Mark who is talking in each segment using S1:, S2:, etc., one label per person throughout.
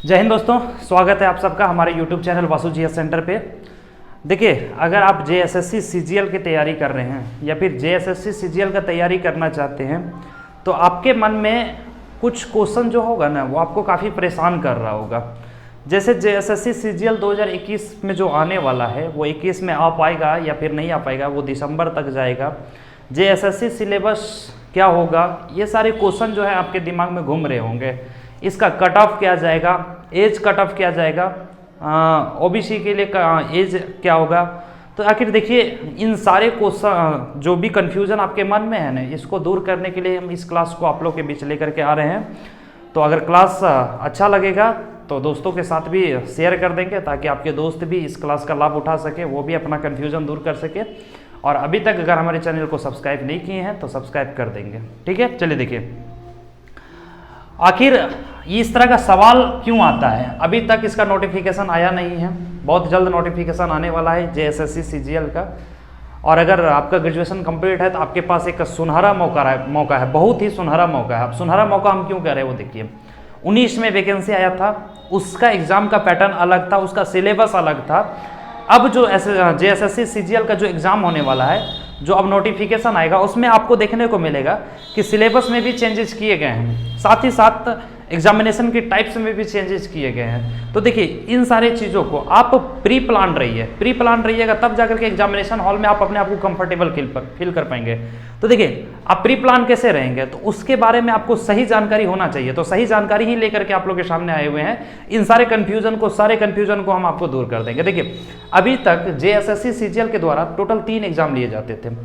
S1: जय हिंद दोस्तों, स्वागत है आप सबका हमारे YouTube channel Vasu GS centre पे। देखिए, अगर आप JSSC CGL की तैयारी कर रहे हैं या फिर JSSC CGL का तैयारी करना चाहते हैं तो आपके मन में कुछ क्वेश्चन जो होगा ना वो आपको काफ़ी परेशान कर रहा होगा। जैसे JSSC CGL 2021 में जो आने वाला है वो 21 में आ पाएगा या फिर नहीं आ पाएगा, वो दिसंबर तक जाएगा। JSSC सिलेबस क्या होगा, ये सारे क्वेश्चन जो है आपके दिमाग में घूम रहे होंगे। इसका कट ऑफ क्या जाएगा, एज कट ऑफ क्या जाएगा, OBC के लिए एज क्या होगा। तो आखिर देखिए, इन सारे क्वेश्चन जो भी कन्फ्यूज़न आपके मन में है ना, इसको दूर करने के लिए हम इस क्लास को आप लोग के बीच लेकर के आ रहे हैं। तो अगर क्लास अच्छा लगेगा तो दोस्तों के साथ भी शेयर कर देंगे ताकि आपके दोस्त भी इस क्लास का लाभ उठा सके, वो भी अपना कन्फ्यूज़न दूर कर सके। और अभी तक अगर हमारे चैनल को सब्सक्राइब नहीं किए हैं तो सब्सक्राइब कर देंगे, ठीक है। चलिए देखिए, आखिर इस तरह का सवाल क्यों आता है। अभी तक इसका नोटिफिकेशन आया नहीं है, बहुत जल्द नोटिफिकेशन आने वाला है JSSC CGL का। और अगर आपका ग्रेजुएशन कंप्लीट है तो आपके पास एक सुनहरा मौका है, बहुत ही सुनहरा मौका है। अब सुनहरा मौका हम क्यों कह रहे हैं वो देखिए, 19 में वैकेंसी आया था, उसका एग्ज़ाम का पैटर्न अलग था, उसका सिलेबस अलग था। अब जो JSSC CGL का जो एग्ज़ाम होने वाला है, जो अब नोटिफिकेशन आएगा, उसमें आपको देखने को मिलेगा कि सिलेबस में भी चेंजेस किए गए हैं, साथ ही साथ एग्जामिनेशन के टाइप्स में भी चेंजेस किए गए हैं। तो देखिए, इन सारे चीज़ों को आप प्री प्लान रहिएगा, तब जाकर के एग्जामिनेशन हॉल में आप अपने आप को कंफर्टेबल फील कर पाएंगे। तो देखिए, आप प्री प्लान कैसे रहेंगे, तो उसके बारे में आपको सही जानकारी होना चाहिए। तो सही जानकारी ही लेकर के आप लोग के सामने आए हुए हैं। इन सारे कन्फ्यूजन को हम आपको दूर कर देंगे। देखिए, अभी तक JSSC CGL के द्वारा टोटल 3 एग्जाम लिए जाते थे।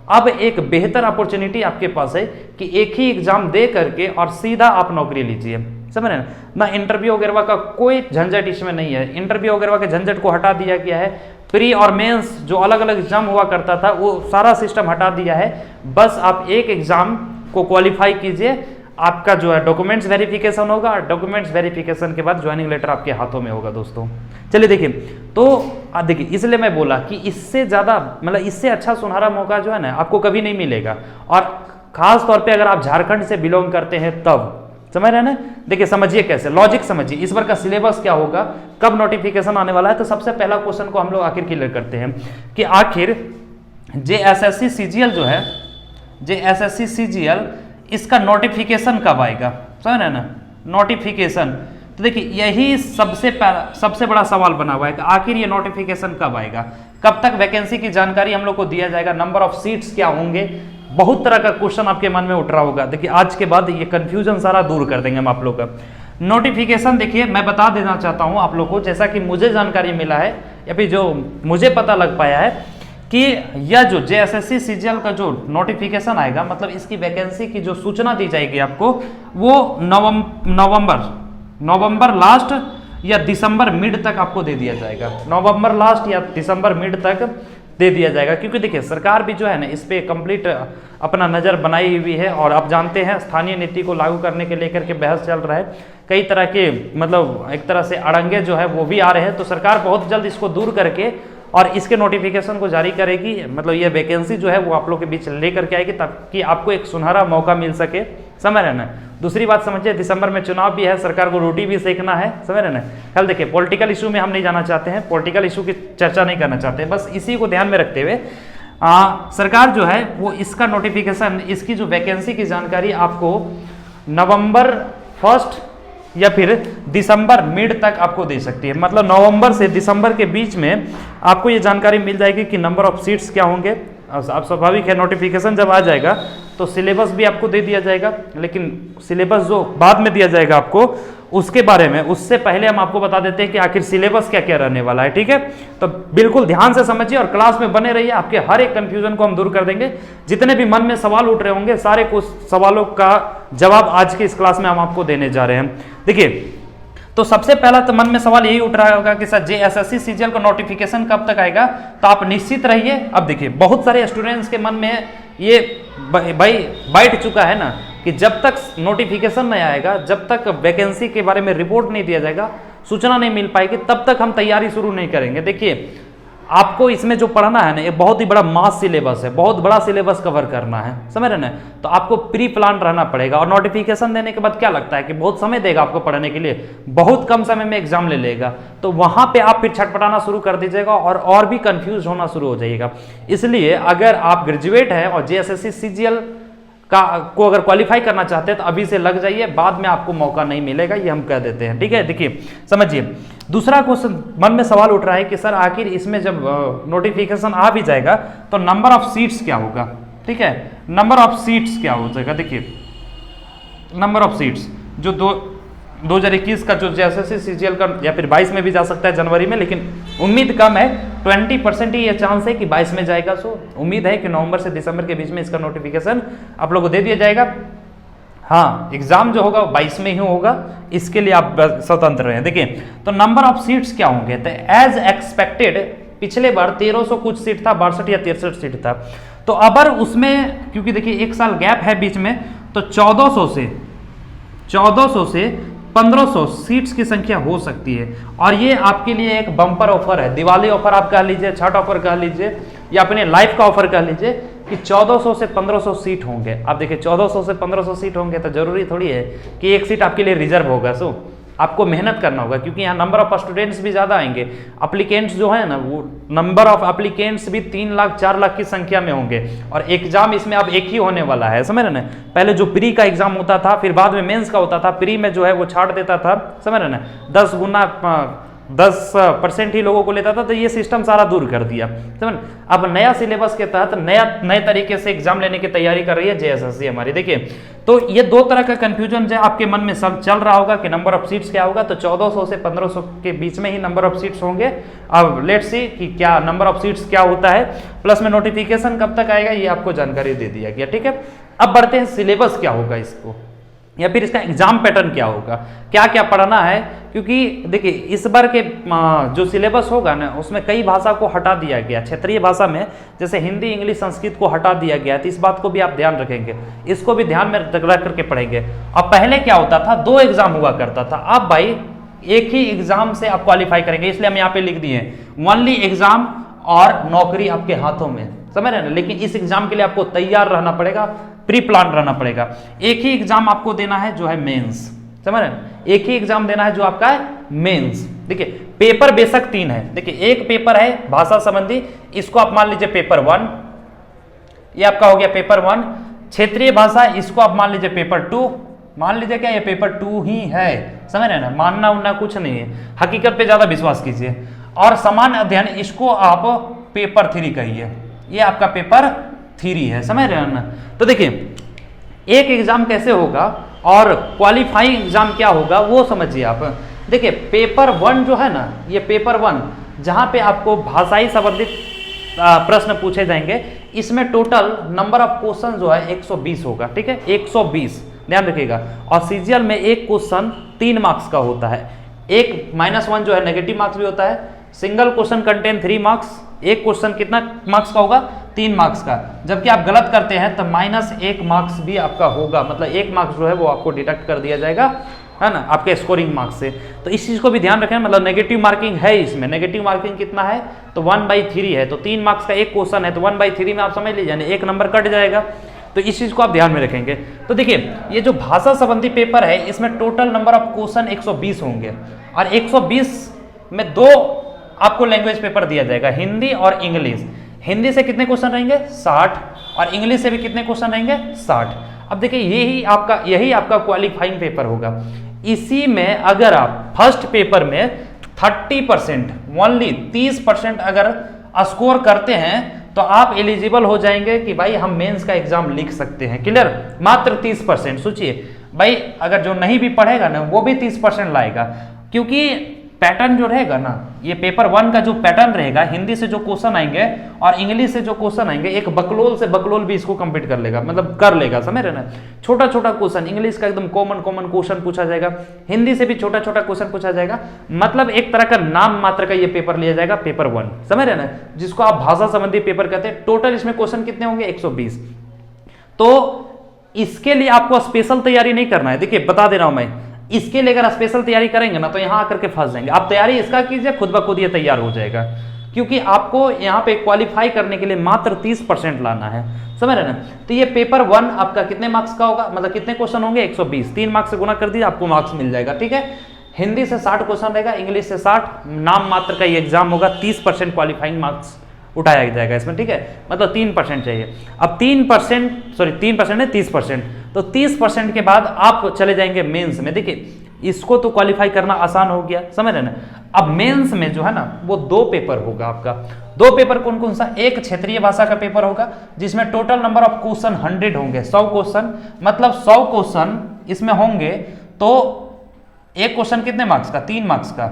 S1: अब एक बेहतर अपॉर्चुनिटी आपके पास है कि एक ही एग्जाम दे करके और सीधा आप नौकरी लीजिए, समझ रहे ना। इंटरव्यू वगैरह का कोई झंझट इसमें नहीं है। इंटरव्यू वगैरह के झंझट को हटा दिया गया है। प्री और मेंस जो अलग अलग एग्जाम हुआ करता था वो सारा सिस्टम हटा दिया है। बस आप एक एग्जाम को क्वालिफाई कीजिए, आपका जो है डॉक्यूमेंट्स वेरिफिकेशन होगा। डॉक्यूमेंट्स वेरिफिकेशन के बाद ज्वाइनिंग लेटर आपके हाथों में होगा दोस्तों। चलिए देखिए, तो देखिए, इसलिए मैं बोला कि इससे ज़्यादा मतलब इससे अच्छा सुनहरा मौका जो है ना आपको कभी नहीं मिलेगा। और खास तौर पे अगर आप झारखंड से बिलोंग करते हैं तब, समझ रहे हैं ना। देखिए, समझिए कैसे, लॉजिक समझिए, इस बार का सिलेबस क्या होगा, कब नोटिफिकेशन आने वाला है। तो सबसे पहला क्वेश्चन को हम लोग आखिर क्लियर करते हैं कि आखिर JSSC CGL जो है, JSSC CGL इसका नोटिफिकेशन कब आएगा, समझ रहे हैं ना, नोटिफिकेशन। तो देखिए, यही सबसे बड़ा सवाल बना हुआ है कि आखिर ये नोटिफिकेशन कब आएगा, कब तक वैकेंसी की जानकारी हम लोग को दिया जाएगा, नंबर ऑफ सीट्स क्या होंगे। बहुत तरह का क्वेश्चन आपके मन में उठ रहा होगा। देखिए, आज के बाद ये कंफ्यूजन सारा दूर कर देंगे हम आप लोग का। नोटिफिकेशन देखिए, मैं बता देना चाहता हूँ आप लोग को, जैसा कि मुझे जानकारी मिला है या फिर जो मुझे पता लग पाया है कि यह जो JSSC CGL का जो नोटिफिकेशन आएगा, मतलब इसकी वैकेंसी की जो सूचना दी जाएगी आपको, वो नवंबर लास्ट या दिसंबर मिड तक आपको दे दिया जाएगा। नवंबर लास्ट या दिसंबर मिड तक दे दिया जाएगा। क्योंकि देखिए, सरकार भी जो है ना इस पे कंप्लीट अपना नज़र बनाई हुई है। और आप जानते हैं, स्थानीय नीति को लागू करने के लेकर के बहस चल रहा है। कई तरह के मतलब एक तरह से अड़ंगे जो है वो भी आ रहे हैं। तो सरकार बहुत जल्द इसको दूर करके और इसके नोटिफिकेशन को जारी करेगी। मतलब ये वैकेंसी जो है वो आप लोग के बीच लेकर के आएगी ताकि आपको एक सुनहरा मौका मिल सके, समझ रहे ना। दूसरी बात समझिए, दिसंबर में चुनाव भी है, सरकार को रोटी भी सेकना है, समझ रहे ना। कल देखिए, पॉलिटिकल इशू में हम नहीं जाना चाहते हैं, पॉलिटिकल इशू की चर्चा नहीं करना चाहते हैं। बस इसी को ध्यान में रखते हुए सरकार जो है वो इसका नोटिफिकेशन, इसकी जो वैकेंसी की जानकारी आपको नवंबर 1 या फिर दिसंबर मिड तक आपको दे सकती है। मतलब नवंबर से दिसंबर के बीच में आपको ये जानकारी मिल जाएगी कि नंबर ऑफ सीट्स क्या होंगे। आप स्वाभाविक है, नोटिफिकेशन जब आ जाएगा तो सिलेबस भी आपको दे दिया जाएगा, लेकिन सिलेबस जो बाद में दिया जाएगा आपको, उसके बारे में उससे पहले हम आपको बता देते हैं कि आखिर सिलेबस क्या क्या रहने वाला है, ठीक है। तो बिल्कुल ध्यान से समझिए और क्लास में बने रहिए, आपके हर एक कंफ्यूजन को हम दूर कर देंगे। जितने भी मन में सवाल उठ रहे होंगे, सारे कुछ सवालों का जवाब आज की इस क्लास में हम आपको देने जा रहे हैं। देखिए, तो सबसे पहला तो मन में सवाल यही उठ रहा होगा कि सर JSSC CGL का नोटिफिकेशन कब तक आएगा। तो आप निश्चित रहिए। अब देखिए, बहुत सारे स्टूडेंट्स के मन में ये भाई बैठ चुका है ना कि जब तक नोटिफिकेशन नहीं आएगा, जब तक वैकेंसी के बारे में रिपोर्ट नहीं दिया जाएगा, सूचना नहीं मिल पाएगी, तब तक हम तैयारी शुरू नहीं करेंगे। देखिए, आपको इसमें जो पढ़ना है ना, ये बहुत ही बड़ा मास सिलेबस है, बहुत बड़ा सिलेबस कवर करना है, समझ रहे ना। तो आपको प्री प्लान रहना पड़ेगा। और नोटिफिकेशन देने के बाद क्या लगता है कि बहुत समय देगा आपको पढ़ने के लिए, बहुत कम समय में एग्जाम ले लेगा, तो वहां पे आप फिर छटपटाना शुरू कर दीजिएगा और भी कंफ्यूज होना शुरू हो जाइएगा। इसलिए अगर आप ग्रेजुएट हैं और जेएसएससी सीजीएल को अगर क्वालिफाई करना चाहते हैं तो अभी से लग जाइए, बाद में आपको मौका नहीं मिलेगा, ये हम कह देते हैं, ठीक है। देखिए समझिए, दूसरा क्वेश्चन मन में सवाल उठ रहा है कि सर आखिर इसमें जब नोटिफिकेशन आ भी जाएगा तो नंबर ऑफ सीट्स क्या होगा, ठीक है, नंबर ऑफ सीट्स क्या हो जाएगा। देखिए नंबर ऑफ सीट्स जो 2021 का जो जेएसएससी सीजीएल का, या फिर 22 में भी जा सकता है जनवरी में, लेकिन उम्मीद कम है, 20% ही ये चांस है कि 22 में जाएगा। सो उम्मीद है कि नवंबर से दिसंबर के बीच में इसका नोटिफिकेशन आप लोगों को दे दिया जाएगा। हाँ, एग्जाम जो होगा 22 में ही होगा, इसके लिए आप स्वतंत्र हैं। देखिए तो नंबर ऑफ सीट्स क्या होंगे, तो एज एक्सपेक्टेड पिछले बार 1300 कुछ सीट था, 62 या 63 सीट था। तो अबर उसमें क्योंकि देखिए 1 साल गैप है बीच में, तो 1400 से 1500 सीट्स की संख्या हो सकती है। और ये आपके लिए एक बम्पर ऑफर है, दिवाली ऑफर आप कह लीजिए, छठ ऑफर कह लीजिए, या अपने लाइफ का ऑफर कह लीजिए कि 1400 से 1500 सीट होंगे। आप देखिए 1400 से 1500 सीट होंगे तो जरूरी थोड़ी है कि एक सीट आपके लिए रिजर्व होगा। सो आपको मेहनत करना होगा, क्योंकि यहाँ नंबर ऑफ स्टूडेंट्स भी ज़्यादा आएंगे। एप्लीकेंट्स जो है ना, वो नंबर ऑफ एप्लीकेंट्स भी 3 लाख 4 लाख की संख्या में होंगे। और एग्जाम इसमें अब एक ही होने वाला है, समझ रहे ना। पहले जो प्री का एग्जाम होता था, फिर बाद में मेंस का होता था, प्री में जो है वो छाट देता था, समझ रहे ना, 10% ही लोगों को लेता था। तो ये सिस्टम सारा दूर कर दिया, समझ। अब नया सिलेबस के तहत नए तरीके से एग्जाम लेने की तैयारी कर रही है जेएसएससी हमारी। देखिए तो ये 2 तरह का कंफ्यूजन जो आपके मन में सब चल रहा होगा कि नंबर ऑफ सीट्स क्या होगा, तो 1400 से 1500 के बीच में ही नंबर ऑफ सीट्स होंगे। अब लेट्स सी कि क्या नंबर ऑफ सीट्स क्या होता है, प्लस में नोटिफिकेशन कब तक आएगा, ये आपको जानकारी दे दिया गया, ठीक है। अब बढ़ते हैं सिलेबस क्या होगा इसको, या फिर इसका एग्जाम पैटर्न क्या होगा, क्या क्या पढ़ना है। क्योंकि देखिए इस बार के जो सिलेबस होगा ना, उसमें कई भाषा को हटा दिया गया। क्षेत्रीय भाषा में जैसे हिंदी, इंग्लिश, संस्कृत को हटा दिया गया, तो इस बात को भी आप ध्यान रखेंगे, इसको भी ध्यान में रख करके पढ़ेंगे। अब पहले क्या होता था, 2 एग्जाम हुआ करता था, अब भाई एक ही एग्जाम से आप क्वालिफाई करेंगे, इसलिए हम यहाँ पे लिख दिए ओनली एग्जाम और नौकरी आपके हाथों में, समझ रहे हैं ना। लेकिन इस एग्जाम के लिए आपको तैयार रहना पड़ेगा, प्री प्लान रहना पड़ेगा। एक ही एग्जाम आपको देना है जो है मेंस, समझ रहे हैं, एक ही एग्जाम देना है जो आपका है मेंस। देखिए पेपर बेशक 3 है, देखिए एक पेपर है भाषा संबंधी, इसको आप मान लीजिए पेपर 1, ये आपका हो गया पेपर 1। क्षेत्रीय भाषा, इसको आप मान लीजिए पेपर 2, मान लीजिए क्या ये पेपर 2 ही है, समझ रहे हैं ना, मानना उनना कुछ नहीं है, हकीकत पे ज्यादा विश्वास कीजिए। और सामान्य अध्ययन, इसको आप पेपर 3 कहिए, ये आपका पेपर 3 है, समझ रहे हैं ना। तो देखिए एक एग्जाम कैसे होगा और क्वालिफाइंग एग्जाम क्या होगा वो समझिए आप। देखिए पेपर 1 जो है ना, ये पेपर 1 जहां पे आपको भाषाई संबंधित प्रश्न पूछे जाएंगे, इसमें टोटल नंबर ऑफ क्वेश्चन जो है 120 होगा, ठीक है, 120 ध्यान रखिएगा। और सीजीएल में एक क्वेश्चन 3 मार्क्स का होता है, एक -1 जो है नेगेटिव मार्क्स भी होता है। सिंगल क्वेश्चन कंटेन 3 मार्क्स, एक क्वेश्चन कितना मार्क्स का होगा, 3 मार्क्स का। जबकि आप गलत करते हैं तो -1 मार्क्स भी आपका होगा, मतलब 1 मार्क्स जो है वो आपको डिडक्ट कर दिया जाएगा, है ना, आपके स्कोरिंग मार्क्स से। तो इस चीज को भी ध्यान रखें, मतलब नेगेटिव मार्किंग है इसमें, नेगेटिव मार्किंग कितना है तो 1/3 है, तो 3 मार्क्स का एक क्वेश्चन है, तो 1/3 में आप समझ लीजिए 1 नंबर कट जाएगा। तो इस चीज को आप ध्यान में रखेंगे। तो देखिए ये जो भाषा संबंधी पेपर है, इसमें टोटल नंबर ऑफ क्वेश्चन 120 होंगे, और 120 में 2 आपको लैंग्वेज पेपर दिया जाएगा, हिंदी और इंग्लिश। हिंदी से कितने क्वेश्चन रहेंगे 60, और इंग्लिश से भी कितने क्वेश्चन रहेंगे 60। अब देखिए यही आपका क्वालिफाइंग पेपर होगा। इसी में अगर आप फर्स्ट पेपर में 30% ओनली 30% अगर स्कोर करते हैं तो आप एलिजिबल हो जाएंगे कि भाई हम मेंस का एग्जाम लिख सकते हैं, क्लियर। मात्र 30%, सोचिए भाई अगर जो नहीं भी पढ़ेगा ना वो भी 30% लाएगा, क्योंकि पैटर्न जो रहेगा ना, ये पेपर 1 का जो पैटर्न रहेगा, हिंदी से जो क्वेश्चन आएंगे और इंग्लिश से जो क्वेश्चन आएंगे, एक बकलोल से बकलोल भी इसको कंप्लीट कर लेगा, मतलब कर लेगा, समझ रहे ना। छोटा छोटा क्वेश्चन इंग्लिश का एकदम कॉमन क्वेश्चन पूछा जाएगा, हिंदी से भी छोटा छोटा क्वेश्चन पूछा जाएगा, मतलब एक तरह का नाम मात्र का ये पेपर लिया जाएगा पेपर 1, समझ रहे ना, जिसको आप भाषा संबंधी पेपर कहते हैं। टोटल इसमें क्वेश्चन कितने होंगे 120। तो इसके लिए आपको स्पेशल तैयारी नहीं करना है, देखिए बता दे रहा हूं मैं, इसके लिए अगर स्पेशल तैयारी करेंगे ना तो यहां आकर के फंस जाएंगे। आप तैयारी इसका कीजिए, खुद ब खुद ये तैयार हो जाएगा। क्योंकि आपको यहाँ पे क्वालिफाई करने के लिए मात्र 30% लाना है, समझ रहे ना। तो ये पेपर 1 आपका कितने मार्क्स का होगा, मतलब कितने क्वेश्चन होंगे, 120, 3 मार्क्स से गुना कर दीजिए, आपको मार्क्स मिल जाएगा, ठीक है। हिंदी से 60 क्वेश्चन रहेगा, इंग्लिश से 60, नाम मात्र का ये एग्जाम होगा, 30% क्वालिफाइंग मार्क्स उठाया जाएगा इसमें, ठीक है, मतलब 3% चाहिए। अब 3% है 30%, तो 30% के बाद आप चले जाएंगे मेंस में। देखिए इसको तो क्वालिफाई करना आसान हो गया, समझ रहे ना। अब मेंस में जो है ना वो 2 पेपर होगा आपका। 2 पेपर कौन कौन सा, एक क्षेत्रीय भाषा का पेपर होगा जिसमें टोटल नंबर ऑफ क्वेश्चन 100 होंगे, 100 क्वेश्चन, मतलब 100 क्वेश्चन इसमें होंगे। तो एक क्वेश्चन कितने मार्क्स का, 3 मार्क्स का,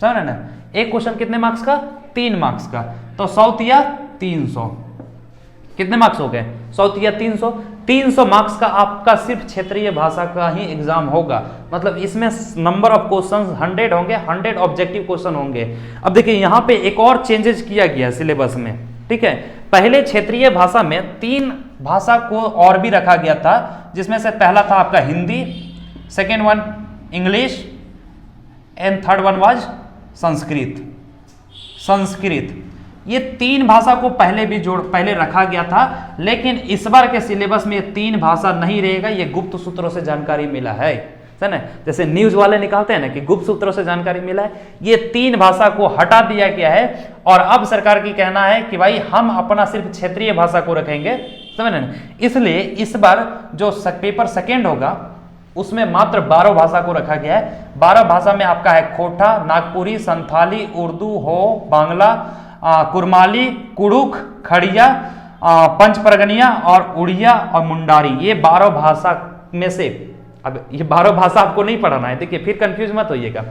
S1: समझ रहे ना। एक क्वेश्चन कितने मार्क्स का, 3 मार्क्स का, तो 100 तिया 300, कितने मार्क्स हो गए, 100 तिया 300, 300 मार्क्स का आपका सिर्फ क्षेत्रीय भाषा का ही एग्जाम होगा। मतलब इसमें नंबर ऑफ क्वेश्चंस 100 होंगे, 100 ऑब्जेक्टिव क्वेश्चन होंगे। अब देखिए यहाँ पे एक और चेंजेस किया गया सिलेबस में, ठीक है। पहले क्षेत्रीय भाषा में 3 भाषा को और भी रखा गया था, जिसमें से पहला था आपका Hindi, second one English and third one was Sanskrit. ये 3 भाषा को पहले रखा गया था, लेकिन इस बार के सिलेबस में 3 भाषा नहीं रहेगा, ये गुप्त सूत्रों से जानकारी मिला है ना। जैसे न्यूज वाले निकालते हैं ना कि गुप्त सूत्रों से जानकारी मिला है, ये 3 भाषा को हटा दिया गया है। और अब सरकार की कहना है कि भाई हम अपना सिर्फ क्षेत्रीय भाषा को रखेंगे, समझ रहे ना। इसलिए इस बार जो पेपर सेकेंड होगा उसमें मात्र 12 भाषा को रखा गया है। 12 भाषा में आपका है खोटा, नागपुरी, संथाली, उर्दू, हो, बांग्ला, कुरमाली, कुड़ुख, खड़िया, पंच परगनिया और उड़िया और मुंडारी। ये 12 भाषा में से, अब ये 12 भाषा आपको नहीं पढ़ाना है, देखिए फिर कंफ्यूज मत होइएगा।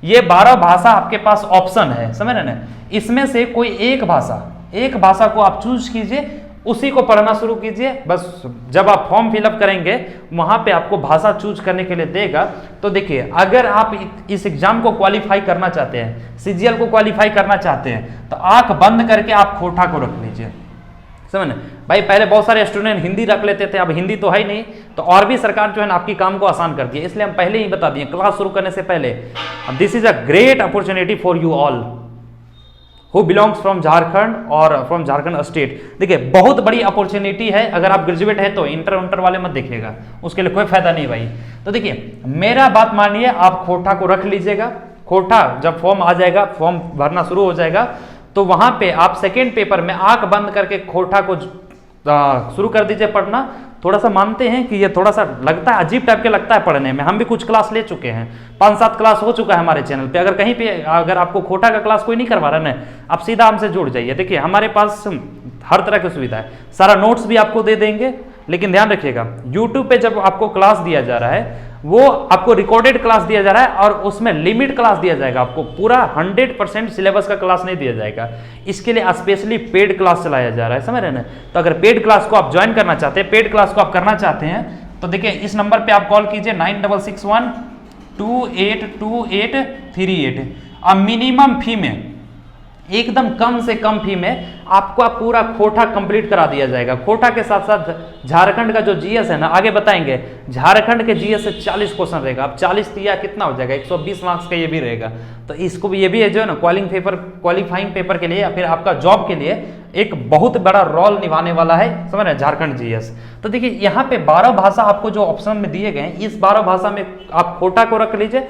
S1: ये 12 भाषा आपके पास ऑप्शन है, समझ रहे ना। इसमें से कोई एक भाषा को आप चूज कीजिए, उसी को पढ़ना शुरू कीजिए। बस जब आप फॉर्म फिलअप करेंगे वहां पे आपको भाषा चूज करने के लिए देगा। तो देखिए अगर आप इस एग्जाम को क्वालिफाई करना चाहते हैं, सीजीएल को क्वालिफाई करना चाहते हैं, तो आंख बंद करके आप खोटा को रख लीजिए, समझ भाई। पहले बहुत सारे स्टूडेंट हिंदी रख लेते थे, अब हिंदी तो है ही नहीं, तो और भी सरकार जो है ना आपकी काम को आसान कर दिया। इसलिए हम पहले ही बता दिए क्लास शुरू करने से पहले, this is a great opportunity for you all who belongs from Jharkhand और फ्रॉम झारखंड स्टेट। देखिए बहुत बड़ी अपॉर्चुनिटी है, अगर आप ग्रेजुएट है तो इंटर वाले मत देखिएगा, उसके लिए कोई फायदा नहीं भाई। तो देखिए मेरा बात मानिए, आप खोटा को रख लीजिएगा। खोटा जब फॉर्म आ जाएगा, फॉर्म भरना शुरू हो जाएगा, तो वहां पे आप सेकेंड पेपर में आंख बंद करके खोटा को शुरू कर दीजिए पढ़ना। थोड़ा सा मानते हैं कि ये थोड़ा सा लगता है, अजीब टाइप के लगता है पढ़ने में, हम भी कुछ क्लास ले चुके हैं, 5-7 क्लास हो चुका है हमारे चैनल पे। अगर कहीं पे अगर आपको खोटा का क्लास कोई नहीं करवा रहा है ना, आप सीधा हमसे जुड़ जाइए। देखिए हमारे पास हर तरह की सुविधा है, सारा नोट्स भी आपको दे देंगे। लेकिन ध्यान रखिएगा, यूट्यूब पे जब आपको क्लास दिया जा रहा है, वो आपको रिकॉर्डेड क्लास दिया जा रहा है और उसमें लिमिट क्लास दिया जाएगा, आपको पूरा 100% सिलेबस का क्लास नहीं दिया जाएगा। इसके लिए स्पेशली पेड क्लास चलाया जा रहा है, समझ रहे हैं। तो अगर पेड क्लास को आप ज्वाइन करना चाहते हैं, पेड क्लास को आप करना चाहते हैं, तो देखिए इस नंबर पे आप कॉल कीजिए 9661282838। अब मिनिमम फी में, एकदम कम से कम फी में आपको पूरा खोटा कंप्लीट करा दिया जाएगा। खोटा के साथ साथ झारखंड का जो जीएस है ना, आगे बताएंगे, झारखंड के जीएस से 40 क्वेश्चन रहेगा। अब 40 दिया कितना हो जाएगा, 120 मार्क्स का ये भी रहेगा। तो इसको भी, ये भी है जो है ना क्वालिफाइंग पेपर के लिए या फिर आपका जॉब के लिए एक बहुत बड़ा रोल निभाने वाला है, समझ रहे हैं, झारखंड जीएस। तो देखिए यहाँ पे 12 भाषा आपको जो ऑप्शन में दिए गए हैं, इस 12 भाषा में आप खोटा को रख लीजिए।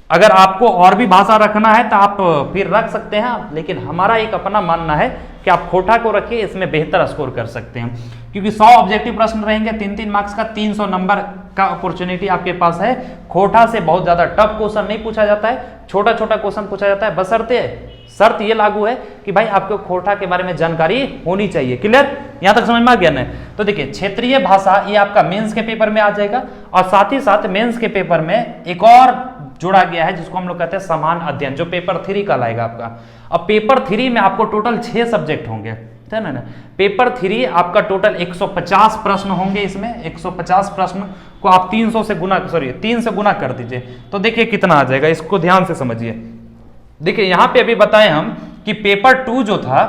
S1: अगर आपको और भी भाषा रखना है तो आप फिर रख सकते हैं, लेकिन हमारा एक अपना मानना है कि आप खोटा को रखिए, इसमें बेहतर स्कोर कर सकते हैं। क्योंकि 100 ऑब्जेक्टिव प्रश्न रहेंगे, 3-3 मार्क्स का, 300 नंबर का अपॉर्चुनिटी आपके पास है। खोटा से बहुत ज्यादा टफ क्वेश्चन नहीं पूछा जाता है, छोटा छोटा क्वेश्चन पूछा जाता है। बशर्ते शर्त ये लागू है कि भाई आपको खोटा के बारे में जानकारी होनी चाहिए। क्लियर, यहां तक समझ में आ गया ना। तो देखिए क्षेत्रीय भाषा ये आपका मेंस के पेपर में आ जाएगा, और साथ ही साथ मेंस के पेपर में एक और जोड़ा गया है जिसको हम लोग कहते हैं समान अध्ययन, जो पेपर 3 का लाएगा आपका। अब पेपर 3 में आपको टोटल 6 सब्जेक्ट होंगे, है ना। पेपर 3 आपका टोटल 150 प्रश्न होंगे। इसमें 150 प्रश्न को आप 3 से गुना कर दीजिए, तो देखिए कितना आ जाएगा, इसको ध्यान से समझिए। देखिए यहां पे अभी बताएं हम कि पेपर 2 जो था,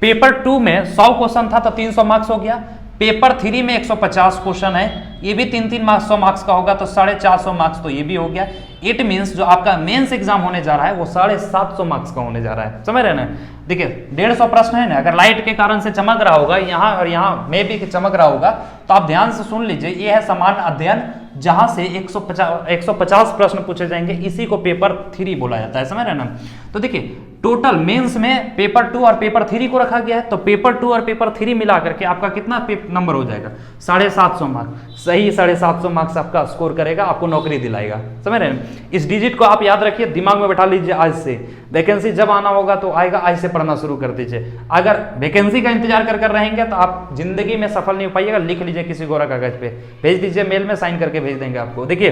S1: पेपर 2 में 100 क्वेश्चन था तो 300 मार्क्स हो गया। पेपर 3 में 150 क्वेश्चन है, ये भी 300 मार्क्स का होगा, तो 450 मार्क्स तो ये भी हो गया। इट मीन्स जो आपका मेंस एग्जाम होने जा रहा है वो 750 मार्क्स का होने जा रहा है, समझ रहे ना। देखिए 150 प्रश्न है ना, अगर लाइट के कारण से चमक रहा होगा यहाँ और यहाँ में भी चमक रहा होगा, तो आप ध्यान से सुन लीजिए, ये है सामान्य अध्ययन जहां से 150 प्रश्न पूछे जाएंगे, इसी को पेपर 3 बोला जाता है, समझ रहे ना। तो देखिए टोटल मेंस में पेपर 2 और पेपर 3 को रखा गया है, तो पेपर 2 और पेपर 3 मिला करके आपका कितना नंबर हो जाएगा, 750 मार्क्स। सही 750 मार्क्स आपका स्कोर करेगा, आपको नौकरी दिलाएगा, समझ रहे हैं। इस डिजिट को आप याद रखिए, दिमाग में बैठा लीजिए आज से। वैकेंसी जब आना होगा तो आएगा, आज से पढ़ना शुरू कर दीजिए। अगर वैकेंसी का इंतजार कर रहेंगे तो आप जिंदगी में सफल नहीं हो पाइएगा। लिख लीजिए किसी गोरा कागज पे, भेज दीजिए मेल में, साइन करके भेज देंगे आपको। देखिए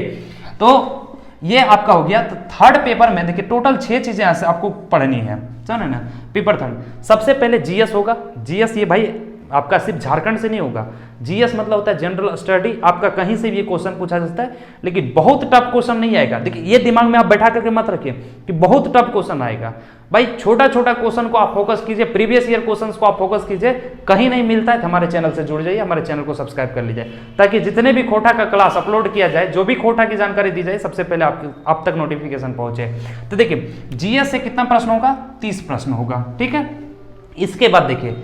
S1: तो ये आपका हो गया। तो थर्ड पेपर में देखिए टोटल 6 चीजें ऐसे आपको पढ़नी है, समझ ना। पेपर थर्ड सबसे पहले जीएस होगा। जीएस ये भाई आपका सिर्फ झारखंड से नहीं होगा। जीएस मतलब होता है जनरल स्टडी, आपका कहीं से भी ये क्वेश्चन पूछा जाता है, लेकिन बहुत टफ क्वेश्चन नहीं आएगा। देखिए ये दिमाग में आप बैठा करके मत रखिए कि बहुत टफ क्वेश्चन आएगा। भाई छोटा छोटा क्वेश्चन को आप फोकस कीजिए, प्रीवियस ईयर क्वेश्चंस को आप फोकस कीजिए। कहीं नहीं मिलता है तो हमारे चैनल से जुड़ जाइए, हमारे चैनल को सब्सक्राइब कर लीजिए, ताकि जितने भी खोटा का क्लास अपलोड किया जाए, जो भी खोटा की जानकारी दी जाए, सबसे पहले आप तक नोटिफिकेशन पहुंचे। तो देखिए जीएस से कितना प्रश्न होगा, 30 प्रश्न होगा, ठीक है। इसके बाद देखिए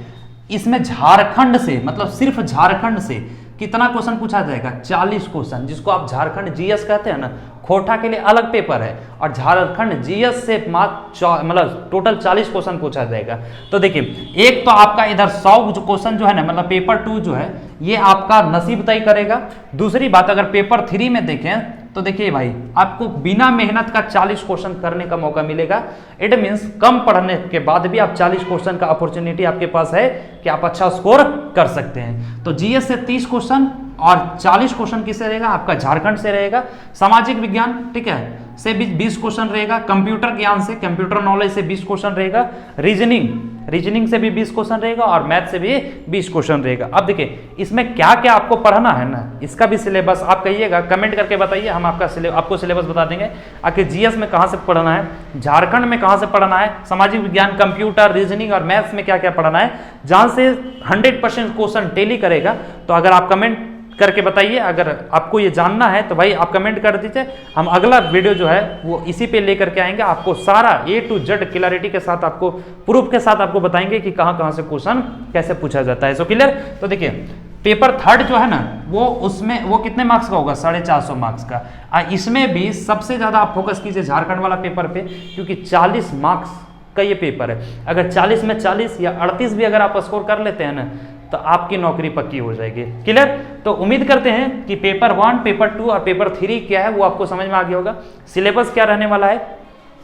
S1: इसमें झारखंड से, मतलब सिर्फ झारखंड से कितना क्वेश्चन पूछा जाएगा, 40 क्वेश्चन, जिसको आप झारखंड जीएस कहते हैं ना। खोटा के लिए अलग पेपर है और झारखंड जीएस से मतलब टोटल 40 क्वेश्चन पूछा जाएगा। तो देखिए एक तो आपका इधर 100 जो क्वेश्चन जो है ना, मतलब पेपर 2 जो है ये आपका नसीब तय करेगा। दूसरी बात अगर पेपर 3 में देखें तो देखिए भाई आपको बिना मेहनत का 40 क्वेश्चन करने का मौका मिलेगा। इट मीन्स कम पढ़ने के बाद भी आप 40 क्वेश्चन का अपॉर्चुनिटी आपके पास है कि आप अच्छा स्कोर कर सकते हैं। तो जीएस से 30 क्वेश्चन और 40 क्वेश्चन किससे रहेगा, आपका झारखंड से रहेगा। सामाजिक विज्ञान, ठीक है, से भी 20 क्वेश्चन रहेगा। कंप्यूटर ज्ञान से, कंप्यूटर नॉलेज से 20 क्वेश्चन रहेगा। रीजनिंग से भी 20 क्वेश्चन रहेगा और मैथ से भी 20 क्वेश्चन रहेगा। अब देखिए इसमें क्या क्या आपको पढ़ना है ना, इसका भी सिलेबस आप कहिएगा, कमेंट करके बताइए, हम आपको सिलेबस बता देंगे। आखिर जीएस में कहाँ से पढ़ना है, झारखंड में कहाँ से पढ़ना है, सामाजिक विज्ञान, कंप्यूटर, रीजनिंग और मैथ्स में क्या क्या पढ़ना है, जहां से 100% क्वेश्चन टेली करेगा। तो अगर आप कमेंट करके बताइए, अगर आपको ये जानना है तो भाई आप कमेंट कर दीजिए। हम अगला वीडियो जो है वो इसी पे लेकर के आएंगे, आपको सारा A to Z क्लैरिटी के साथ, आपको प्रूफ के साथ आपको बताएंगे कि कहां कहां से क्वेश्चन कैसे पूछा जाता है। So clear. तो देखिए पेपर थर्ड जो है ना वो कितने मार्क्स का होगा, 450 मार्क्स का। इसमें भी सबसे ज्यादा आप फोकस कीजिए झारखंड वाला पेपर पे, क्योंकि 40 मार्क्स का ये पेपर है। अगर 40 में 40 या 38 भी अगर आप स्कोर कर लेते हैं ना तो आपकी नौकरी पक्की हो जाएगी। क्लियर। तो उम्मीद करते हैं कि पेपर 1, पेपर 2 और पेपर 3 क्या है वो आपको समझ में आ गया होगा। सिलेबस क्या रहने वाला है,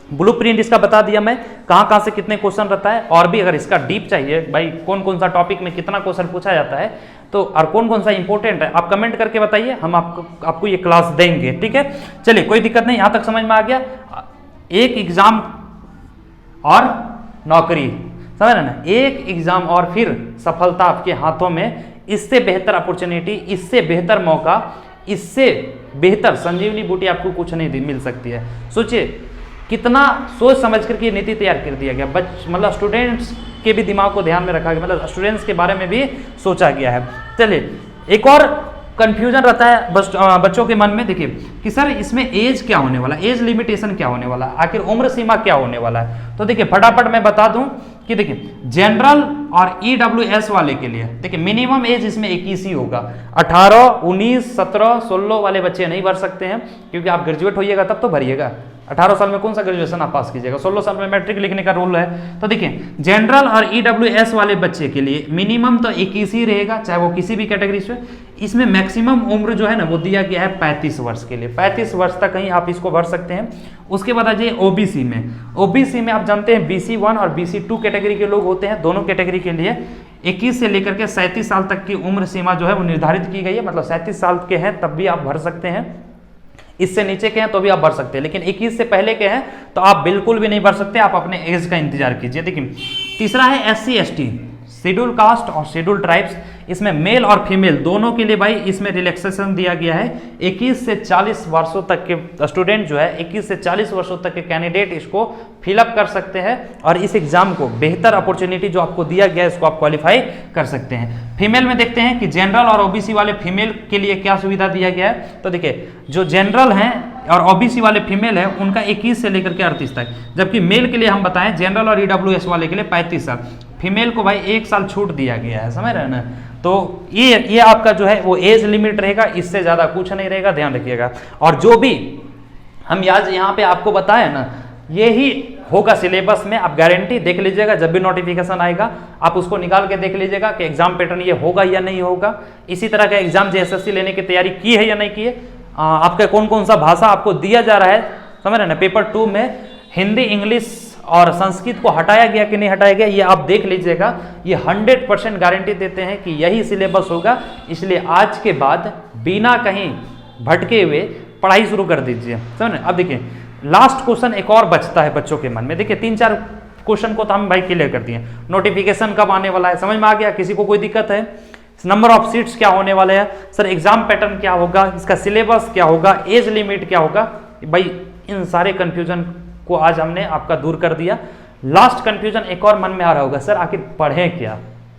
S1: ब्लूप्रिंट इसका बता दिया मैं, कहां से कितने क्वेश्चन रहता है। और भी अगर इसका डीप चाहिए भाई, कौन कौन सा टॉपिक में कितना क्वेश्चन पूछा जाता है, तो और कौन कौन सा इंपॉर्टेंट है, आप कमेंट करके बताइए, हम आपको ये क्लास देंगे, ठीक है। चलिए कोई दिक्कत नहीं, यहां तक समझ में आ गया। एक एग्जाम और नौकरी, समझ रहे ना, एक एग्जाम और फिर सफलता आपके हाथों में। इससे बेहतर अपॉर्चुनिटी, इससे बेहतर मौका, इससे बेहतर संजीवनी बूटी आपको कुछ नहीं मिल सकती है। सोचिए कितना सोच समझ करके नीति तैयार कर दिया गया, मतलब स्टूडेंट्स के भी दिमाग को ध्यान में रखा गया, मतलब स्टूडेंट्स के बारे में भी सोचा गया है। चलिए एक और कंफ्यूजन रहता है बच्चों के मन में, देखिए कि सर इसमें एज क्या होने वाला, एज लिमिटेशन क्या होने वाला, आखिर उम्र सीमा क्या होने वाला है। तो देखिए फटाफट मैं बता दूं कि देखिए जनरल और ईडब्ल्यूएस वाले के लिए देखिए मिनिमम एज इसमें 21 ही होगा। 18, 19, 17, 16 वाले बच्चे नहीं भर सकते हैं, क्योंकि आप ग्रेजुएट होइएगा तब तो भरिएगा। 18 साल में कौन सा ग्रेजुएशन आप पास कीजिएगा, 16 साल में मैट्रिक लिखने का रूल है। तो देखिए जनरल और ईडब्ल्यूएस वाले बच्चे के लिए मिनिमम तो 21 ही रहेगा, चाहे वो किसी भी कैटेगरी से। इसमें मैक्सिमम उम्र जो है ना वो दिया गया है 35 वर्ष के लिए, 35 वर्ष तक कहीं आप इसको भर सकते हैं। उसके बाद आ जाइए ओबीसी में। ओबीसी में आप जानते हैं BC1 और BC2 कैटेगरी के लोग होते हैं। दोनों कैटेगरी के लिए 21 से लेकर के 37 साल तक की उम्र सीमा जो है वो निर्धारित की गई है, मतलब 37 साल के हैं तब भी आप भर सकते हैं, इससे नीचे के हैं तो भी आप भर सकते हैं, लेकिन 21 से पहले के हैं तो आप बिल्कुल भी नहीं भर सकते, आप अपने एज का इंतजार कीजिए। देखिए तीसरा है SC ST, शेड्यूल कास्ट और शेड्यूल ट्राइब्स, इसमें मेल और फीमेल दोनों के लिए भाई इसमें रिलैक्सेशन दिया गया है। 21 से 40 वर्षों तक के स्टूडेंट जो है 21 से 40 वर्षों तक के कैंडिडेट इसको फिलअप कर सकते हैं और इस एग्जाम को बेहतर अपॉर्चुनिटी जो आपको दिया गया है इसको आप क्वालिफाई कर सकते हैं। फीमेल में देखते हैं कि जनरल और ओबीसी वाले फीमेल के लिए क्या सुविधा दिया गया है। तो देखिए जो जनरल हैं और ओबीसी वाले फीमेल है उनका 21 से लेकर के 38 तक, जबकि मेल के लिए हम बताएं जनरल और ईडब्ल्यूएस वाले के लिए 35 साल, फीमेल को भाई 1 साल छूट दिया गया है, समझ रहे हैं ना। तो ये आपका जो है वो एज लिमिट रहेगा, इससे ज्यादा कुछ नहीं रहेगा, ध्यान रखिएगा। और जो भी हम यहाँ पे आपको बताए ना यही होगा सिलेबस में, आप गारंटी देख लीजिएगा, जब भी नोटिफिकेशन आएगा आप उसको निकाल के देख लीजिएगा कि एग्जाम पैटर्न ये होगा या नहीं होगा। इसी तरह का एग्जाम जेएसएससी लेने की तैयारी की है या नहीं की है, आपका कौन कौन सा भाषा आपको दिया जा रहा है, समझ रहे ना। पेपर 2 में हिंदी, इंग्लिश और संस्कृत को हटाया गया कि नहीं हटाया गया ये आप देख लीजिएगा। ये 100% गारंटी देते हैं कि यही सिलेबस होगा, इसलिए आज के बाद बिना कहीं भटके हुए पढ़ाई शुरू कर दीजिए, समझ रहे। अब देखिए लास्ट क्वेश्चन एक और बचता है बच्चों के मन में। देखिए 3-4 क्वेश्चन को तो हम भाई क्लियर कर दिए। नोटिफिकेशन कब आने वाला है समझ में आ गया, किसी को कोई दिक्कत है, नंबर ऑफ सीट्स क्या होने वाले हैं, सर एग्जाम पैटर्न क्या होगा, इसका सिलेबस क्या होगा, एज लिमिट क्या होगा, भाई इन सारे कंफ्यूजन को आज हमने आपका दूर कर दिया। लास्ट कंफ्यूजन एक और मन में आ रहा होगा, सर आखिर पढ़ें क्या,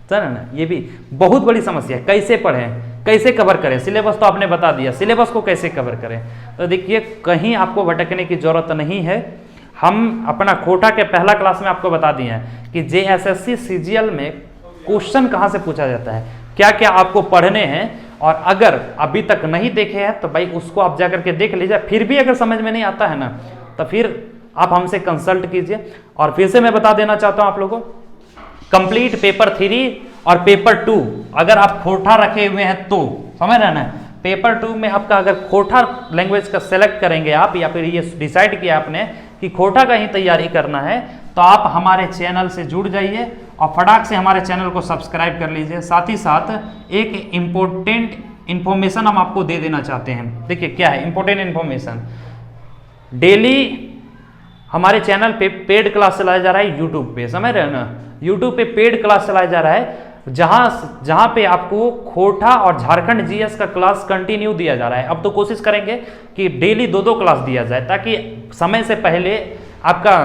S1: सर ना ये भी बहुत बड़ी समस्या है, कैसे पढ़ें, कैसे कवर करें। सिलेबस तो आपने बता दिया, सिलेबस को कैसे कवर करें। तो देखिए कहीं आपको भटकने की जरूरत नहीं है, हम अपना कोटा के पहला क्लास में आपको बता दिए हैं कि जेएसएससी सीजीएल में क्वेश्चन कहाँ से पूछा जाता है, क्या क्या आपको पढ़ने हैं, और अगर अभी तक नहीं देखे हैं तो भाई उसको आप जाकर के देख लीजिए। फिर भी अगर समझ में नहीं आता है ना तो फिर आप हमसे कंसल्ट कीजिए। और फिर से मैं बता देना चाहता हूं आप लोगों को, कंप्लीट पेपर 3 और पेपर 2 अगर आप खोटा रखे हुए हैं तो समझ रहे ना, पेपर 2 में आपका अगर खोटा लैंग्वेज का सेलेक्ट करेंगे आप, या फिर ये डिसाइड किया आपने कि खोटा का ही तैयारी करना है, तो आप हमारे चैनल से जुड़ जाइए और फटाक से हमारे चैनल को सब्सक्राइब कर लीजिए। साथ ही साथ एक इम्पोर्टेंट इन्फॉर्मेशन हम आपको दे देना चाहते हैं। देखिए क्या है इम्पोर्टेंट इन्फॉर्मेशन, डेली हमारे चैनल पे पेड क्लास चलाया जा रहा है यूट्यूब पे, समझ रहे हैं ना, यूट्यूब पे पेड क्लास चलाया जा रहा है, जहां पे आपको खोटा और झारखंड जीएस का क्लास कंटिन्यू दिया जा रहा है। अब तो कोशिश करेंगे कि डेली 2-2 क्लास दिया जाए, ताकि समय से पहले आपका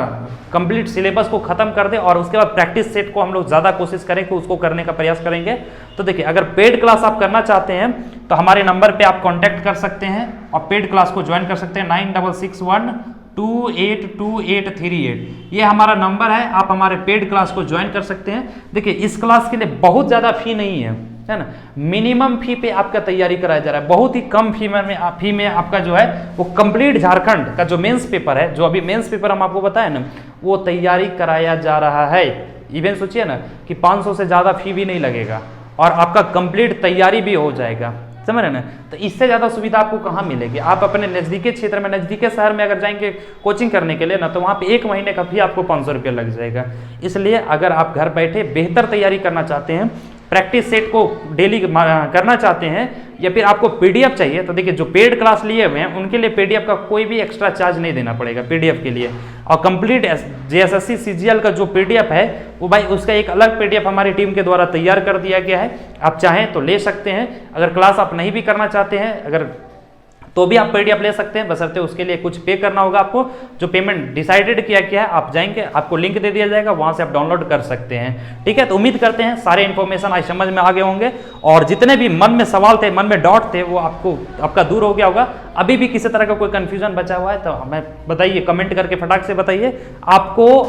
S1: कंप्लीट सिलेबस को खत्म कर दे और उसके बाद प्रैक्टिस सेट को हम लोग ज़्यादा कोशिश करें कि उसको करने का प्रयास करेंगे। तो देखिए अगर पेड क्लास आप करना चाहते हैं तो हमारे नंबर पे आप कांटेक्ट कर सकते हैं और पेड क्लास को ज्वाइन कर सकते हैं। 9661282838 ये हमारा नंबर है, आप हमारे पेड क्लास को ज्वाइन कर सकते हैं। देखिए इस क्लास के लिए बहुत ज़्यादा फी नहीं है ना, मिनिमम फी पे आपका तैयारी कराया जा रहा है, बहुत ही कम फी में आपका जो है वो कंप्लीट झारखंड का जो मेंस पेपर है, जो अभी मेंस पेपर हम आपको बताए ना, वो तैयारी कराया जा रहा है। इवन सोचिए ना कि 500 से ज़्यादा फी भी नहीं लगेगा और आपका कंप्लीट तैयारी भी हो जाएगा, समझ रहे ना। तो इससे ज़्यादा सुविधा आपको कहाँ मिलेगी। आप अपने नज़दीकी क्षेत्र में, नज़दीकी शहर में अगर जाएंगे कोचिंग करने के लिए ना, तो वहाँ पे 1 महीने का फी आपको 500 रुपये लग जाएगा। इसलिए अगर आप घर बैठे बेहतर तैयारी करना चाहते हैं, प्रैक्टिस सेट को डेली करना चाहते हैं, या फिर आपको पीडीएफ चाहिए, तो देखिए जो पेड क्लास लिए हुए हैं उनके लिए पीडीएफ का कोई भी एक्स्ट्रा चार्ज नहीं देना पड़ेगा पीडीएफ के लिए। और कंप्लीट जेएसएससी सीजीएल का जो पीडीएफ है वो भाई उसका एक अलग पीडीएफ हमारी टीम के द्वारा तैयार कर दिया गया है, आप चाहें तो ले सकते हैं। अगर क्लास आप नहीं भी करना चाहते हैं अगर तो भी आप पीडीएफ ले सकते हैं, बशर्ते उसके लिए कुछ पे करना होगा आपको। जो पेमेंट डिसाइडेड किया गया है आप जाएंगे, आपको लिंक दे दिया जाएगा, वहां से आप डाउनलोड कर सकते हैं। ठीक है, तो उम्मीद करते हैं सारे इन्फॉर्मेशन आज समझ में आ गए होंगे और जितने भी मन में सवाल थे, मन में डाउट थे, वो आपका दूर हो गया होगा। अभी भी किसी तरह का कोई कंफ्यूजन बचा हुआ है तो हमें बताइए, कमेंट करके फटाक से बताइए। आपको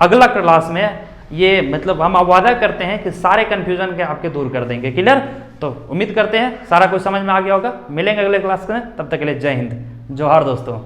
S1: अगला क्लास में ये मतलब हम वादा करते हैं कि सारे कंफ्यूजन के आपके दूर कर देंगे। क्लियर? तो उम्मीद करते हैं सारा कुछ समझ में आ गया होगा। मिलेंगे अगले क्लास में, तब तक के लिए जय हिंद, जोहार दोस्तों।